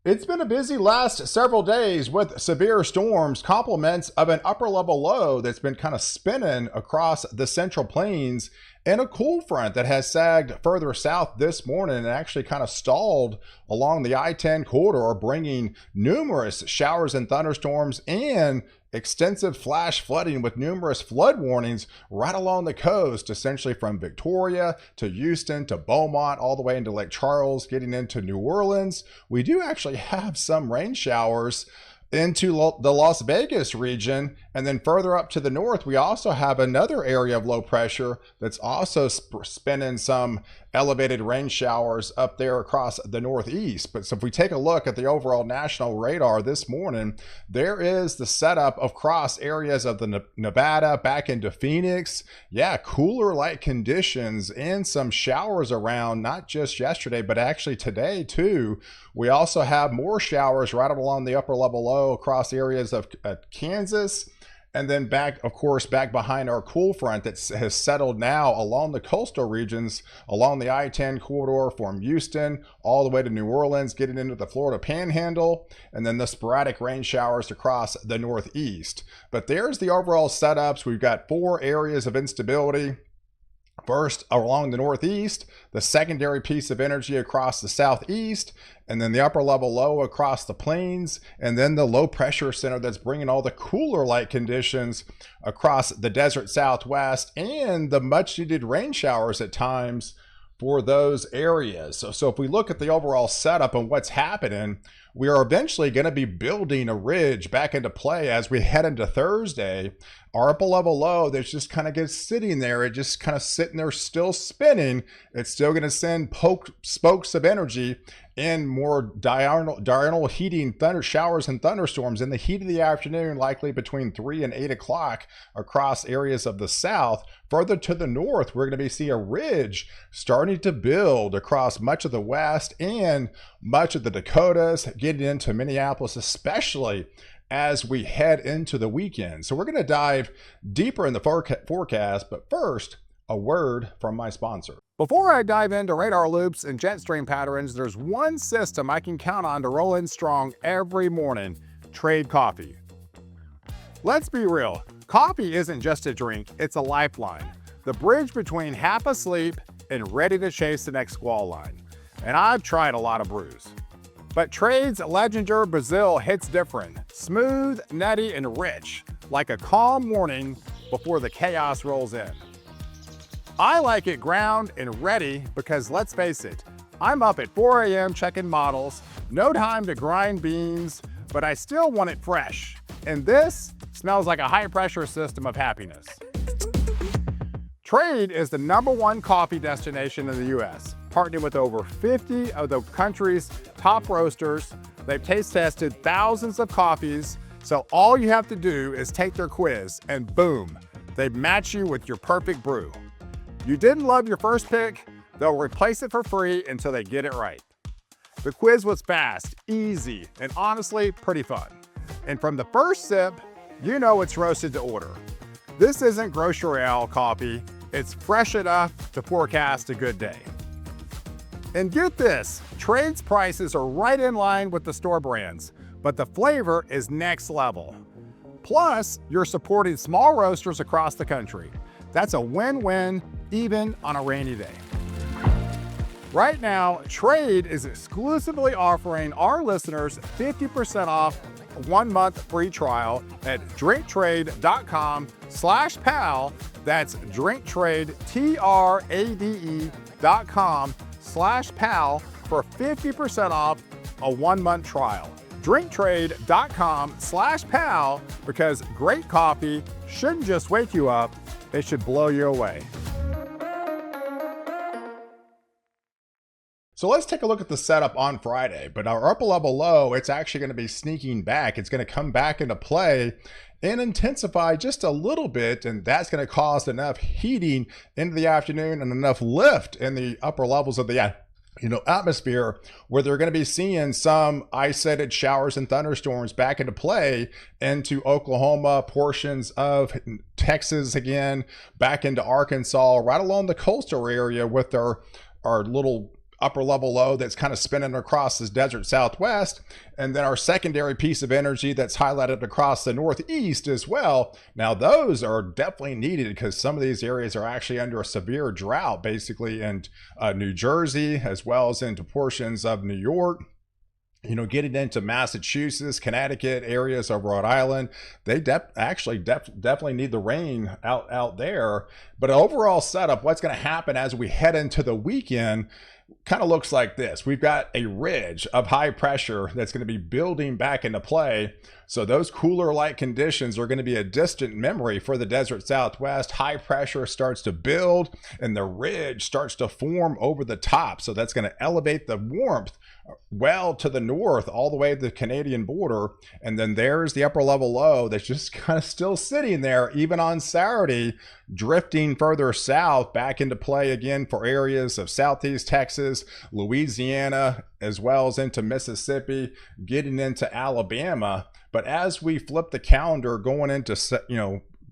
It's been a busy last several days with severe storms, complements of an upper level low that's been kind of spinning across the central plains, and a cool front that has sagged further south this morning and actually kind of stalled along the I-10 corridor, bringing numerous showers and thunderstorms and extensive flash flooding with numerous flood warnings right along the coast, essentially from Victoria to Houston to Beaumont, all the way into Lake Charles, getting into New Orleans. We do actually have some rain showers into the Las Vegas region, and then further up to the north we also have another area of low pressure that's also spinning some elevated rain showers up there across the northeast. But so if we take a look at the overall national radar this morning, there is the setup across areas of the Nevada back into Phoenix. Yeah, cooler light conditions and some showers around, not just yesterday but actually today too. We also have more showers right along the upper level low across areas of Kansas, and then back, of course, back behind our cool front that has settled now along the coastal regions, along the I-10 corridor from Houston all the way to New Orleans, getting into the Florida Panhandle, and then the sporadic rain showers across the northeast. But there's the overall setups. We've got 4 areas of instability. First, along the northeast, the secondary piece of energy across the southeast, and then the upper level low across the plains, and then the low pressure center that's bringing all the cooler light conditions across the desert southwest and the much needed rain showers at times for those areas. So if we look at the overall setup and what's happening, we are eventually going to be building a ridge back into play as we head into Thursday. Our upper level low that's just kind of gets sitting there, it just kind of sitting there still spinning. It's still going to send spokes of energy and more diurnal heating thunder showers and thunderstorms in the heat of the afternoon, likely between 3 and 8 o'clock across areas of the south. Further to the north, we're going to see a ridge starting to build across much of the west and much of the Dakotas, getting into Minneapolis, especially as we head into the weekend. So we're going to dive deeper in the forecast, but first, a word from my sponsor. Before I dive into radar loops and jet stream patterns, there's one system I can count on to roll in strong every morning: Trade Coffee. Let's be real, coffee isn't just a drink, it's a lifeline. The bridge between half asleep and ready to chase the next squall line. And I've tried a lot of brews. But Trade's Legendary Brazil hits different. Smooth, nutty, and rich, like a calm morning before the chaos rolls in. I like it ground and ready because, let's face it, I'm up at 4 a.m. checking models, no time to grind beans, but I still want it fresh. And this smells like a high-pressure system of happiness. Trade is the #1 coffee destination in the U.S., partnering with over 50 of the country's top roasters. They've taste tested thousands of coffees, so all you have to do is take their quiz and boom, they match you with your perfect brew. You didn't love your first pick, they'll replace it for free until they get it right. The quiz was fast, easy, and honestly pretty fun. And from the first sip, you know it's roasted to order. This isn't grocery aisle coffee, it's fresh enough to forecast a good day. And get this, Trade's prices are right in line with the store brands, but the flavor is next level. Plus, you're supporting small roasters across the country. That's a win-win, even on a rainy day. Right now, Trade is exclusively offering our listeners 50% off a 1-month free trial at drinktrade.com/pal. That's drinktrade.com/pal for 50% off a 1-month trial. drinktrade.com/pal, because great coffee shouldn't just wake you up, it should blow you away. So let's take a look at the setup on Friday. But our upper level low, it's actually going to be sneaking back. It's going to come back into play and intensify just a little bit, and that's going to cause enough heating into the afternoon and enough lift in the upper levels of the atmosphere where they're going to be seeing some isolated showers and thunderstorms back into play into Oklahoma, portions of Texas again, back into Arkansas, right along the coastal area with our little upper level low that's kind of spinning across this desert southwest, and then our secondary piece of energy that's highlighted across the northeast as well. Now those are definitely needed because some of these areas are actually under a severe drought, basically in New Jersey as well as into portions of New York. Getting into Massachusetts, Connecticut, areas of Rhode Island, they definitely need the rain out there. But overall setup, what's going to happen as we head into the weekend kind of looks like this. We've got a ridge of high pressure that's going to be building back into play. So those cooler light conditions are going to be a distant memory for the desert southwest. High pressure starts to build and the ridge starts to form over the top. So that's going to elevate the warmth well to the north all the way to the Canadian border. And then there's the upper level low that's just kind of still sitting there even on Saturday, drifting further south back into play again for areas of southeast Texas, Louisiana, as well as into Mississippi, getting into Alabama. But as we flip the calendar going into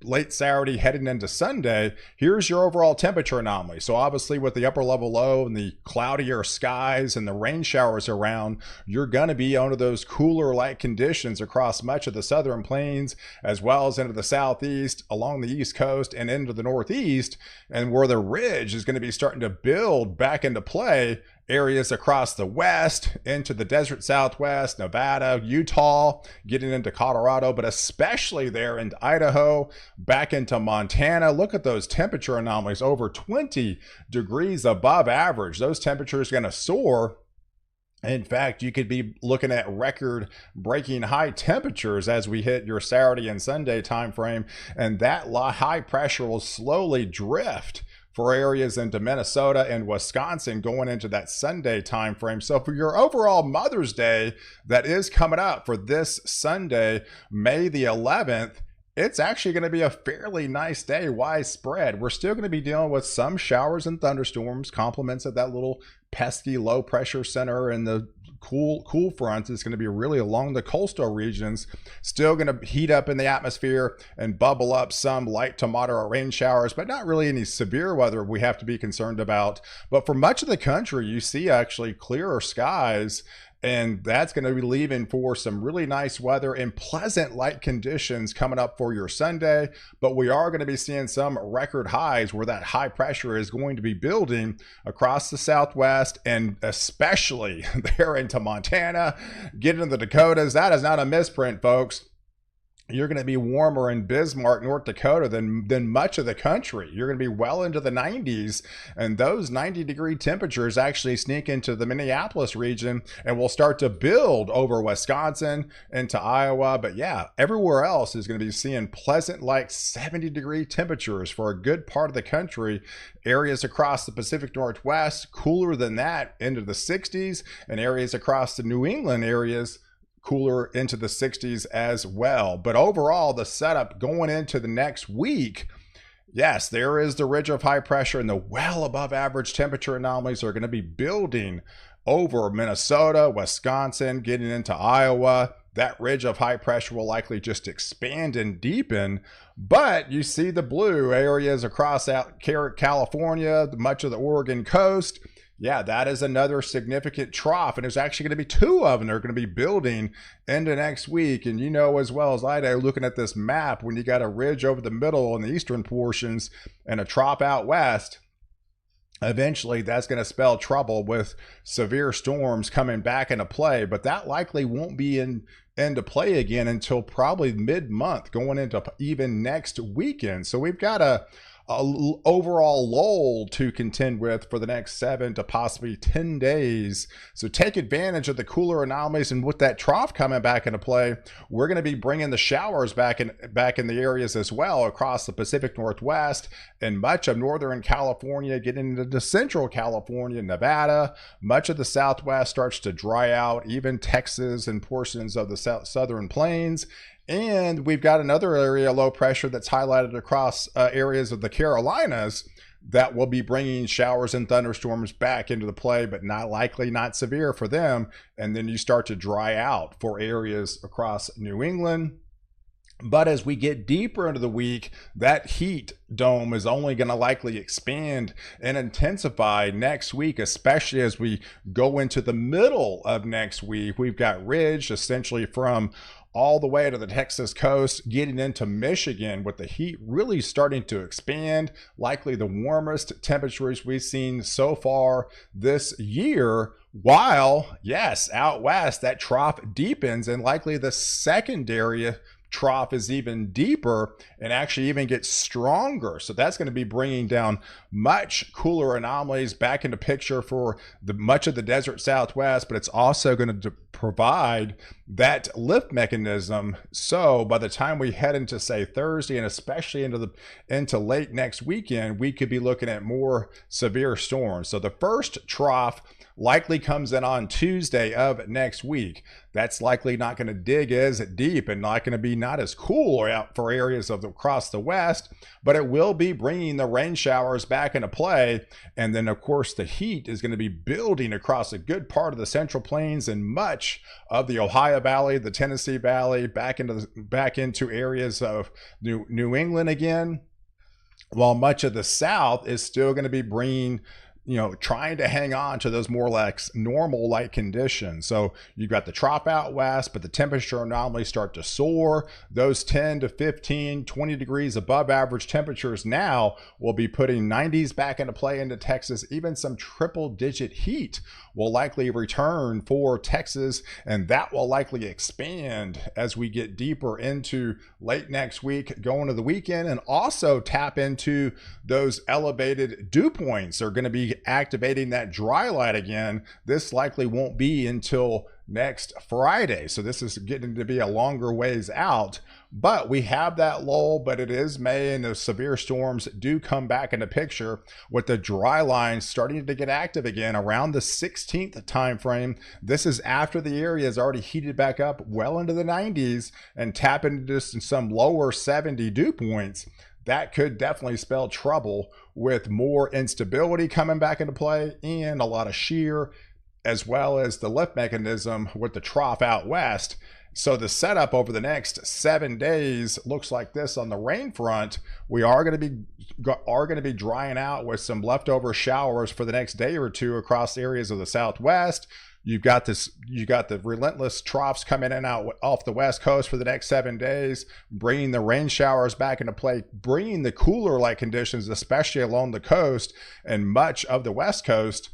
late Saturday heading into Sunday, here's your overall temperature anomaly. So obviously with the upper level low and the cloudier skies and the rain showers around, you're going to be under those cooler light conditions across much of the southern plains as well as into the southeast, along the east coast and into the northeast, and where the ridge is going to be starting to build back into play. Areas across the west, into the desert southwest, Nevada, Utah, getting into Colorado, but especially there in Idaho, back into Montana. Look at those temperature anomalies, over 20 degrees above average. Those temperatures are going to soar. In fact, you could be looking at record-breaking high temperatures as we hit your Saturday and Sunday time frame, and that high pressure will slowly drift for areas into Minnesota and Wisconsin going into that Sunday time frame. So for your overall Mother's Day that is coming up for this Sunday, May the 11th, it's actually going to be a fairly nice day, widespread. We're still going to be dealing with some showers and thunderstorms, complements of that little pesky low pressure center, and the cool front is going to be really along the coastal regions, still going to heat up in the atmosphere and bubble up some light to moderate rain showers, but not really any severe weather we have to be concerned about. But for much of the country, you see actually clearer skies, and that's going to be leaving for some really nice weather and pleasant light conditions coming up for your Sunday. But we are going to be seeing some record highs where that high pressure is going to be building across the southwest, and especially there into Montana, getting into the Dakotas. That is not a misprint, folks. You're going to be warmer in Bismarck, North Dakota than much of the country. You're going to be well into the 90s, and those 90-degree temperatures actually sneak into the Minneapolis region and will start to build over Wisconsin into Iowa. But yeah, everywhere else is going to be seeing pleasant, like 70-degree temperatures for a good part of the country. Areas across the Pacific Northwest, cooler than that, into the 60s, and areas across the New England areas, cooler into the 60s as well. But overall, the setup going into the next week, yes, there is the ridge of high pressure, and the well above average temperature anomalies are going to be building over Minnesota, Wisconsin, getting into Iowa. That ridge of high pressure will likely just expand and deepen. But you see the blue areas across California, much of the Oregon coast. Yeah, that is another significant trough, and there's actually going to be two of them that are going to be building into next week. And you know as well as I do, looking at this map, when you got a ridge over the middle in the eastern portions and a trough out west, eventually that's going to spell trouble with severe storms coming back into play. But that likely won't be into play again until probably mid-month, going into even next weekend. So we've got a overall lull to contend with for the next 7 to possibly 10 days. So take advantage of the cooler anomalies, and with that trough coming back into play, we're going to be bringing the showers back in the areas as well across the Pacific Northwest and much of Northern California, getting into Central California, Nevada. Much of the Southwest starts to dry out, even Texas and portions of the Southern Plains. And we've got another area of low pressure that's highlighted across areas of the Carolinas that will be bringing showers and thunderstorms back into the play, but not severe for them. And then you start to dry out for areas across New England But as we get deeper into the week, that heat dome is only going to likely expand and intensify next week, especially as we go into the middle of next week. We've got ridge essentially from all the way to the Texas coast, getting into Michigan, with the heat really starting to expand, likely the warmest temperatures we've seen so far this year. While, yes, out west, that trough deepens, and likely the secondary trough is even deeper and actually even gets stronger. So that's going to be bringing down much cooler anomalies back into picture for much of the desert Southwest, but it's also going to provide that lift mechanism. So by the time we head into, say, Thursday, and especially into late next weekend, we could be looking at more severe storms. So the first trough likely comes in on Tuesday of next week. That's likely not going to dig as deep and not going to be not as cool out for areas across the west, but it will be bringing the rain showers back into play. And then, of course, the heat is going to be building across a good part of the Central Plains and much of the Ohio Valley, the Tennessee Valley, back into areas of New England again, while much of the South is still going to be bringing, trying to hang on to those more like normal light conditions. So you've got the trough out west, but the temperature anomalies start to soar. Those 10 to 15, 20 degrees above average temperatures now will be putting 90s back into play into Texas. Even some triple digit heat will likely return for Texas, and that will likely expand as we get deeper into late next week, going to the weekend, and also tap into those elevated dew points. Are going to be activating that dry light again. This likely won't be until next Friday. So this is getting to be a longer ways out, but we have that lull, but it is May and the severe storms do come back into picture, with the dry line starting to get active again around the 16th time frame. This is after the area is already heated back up well into the 90s and tap into some lower 70 dew points. That could definitely spell trouble, with more instability coming back into play and a lot of shear, as well as the lift mechanism with the trough out west. So the setup over the next 7 days looks like this. On the rain front, we are going to be drying out with some leftover showers for the next day or two across areas of the Southwest. You've got the relentless troughs coming in out off the West Coast for the next 7 days, bringing the rain showers back into play, bringing the cooler light conditions, especially along the coast and much of the West Coast.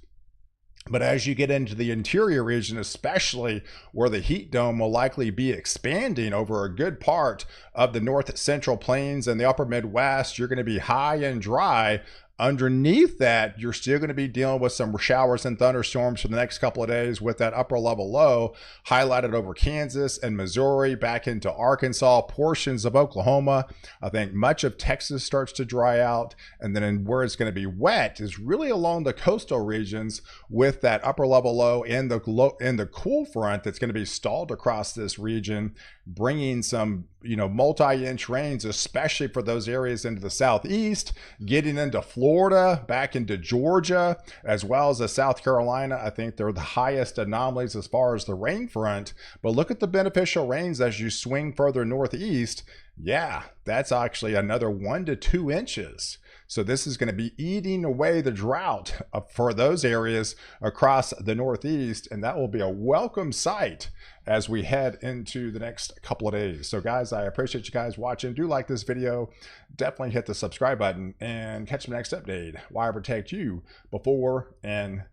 But as you get into the interior region, especially where the heat dome will likely be expanding over a good part of the north central plains and the upper Midwest, you're going to be high and dry. Underneath that, you're still going to be dealing with some showers and thunderstorms for the next couple of days, with that upper level low highlighted over Kansas and Missouri, back into Arkansas, portions of Oklahoma. I think much of Texas starts to dry out. And then where it's going to be wet is really along the coastal regions, with that upper level low and the cool front that's going to be stalled across this region, bringing some multi-inch rains, especially for those areas into the southeast, getting into Florida, back into Georgia, as well as South Carolina. I think they're the highest anomalies as far as the rain front. But look at the beneficial rains as you swing further northeast. Yeah, that's actually another 1 to 2 inches. So this is going to be eating away the drought for those areas across the Northeast, and that will be a welcome sight as we head into the next couple of days. So guys, I appreciate you guys watching. Do like this video. Definitely hit the subscribe button and catch the next update. Why protect you before and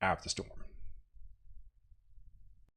after the storm.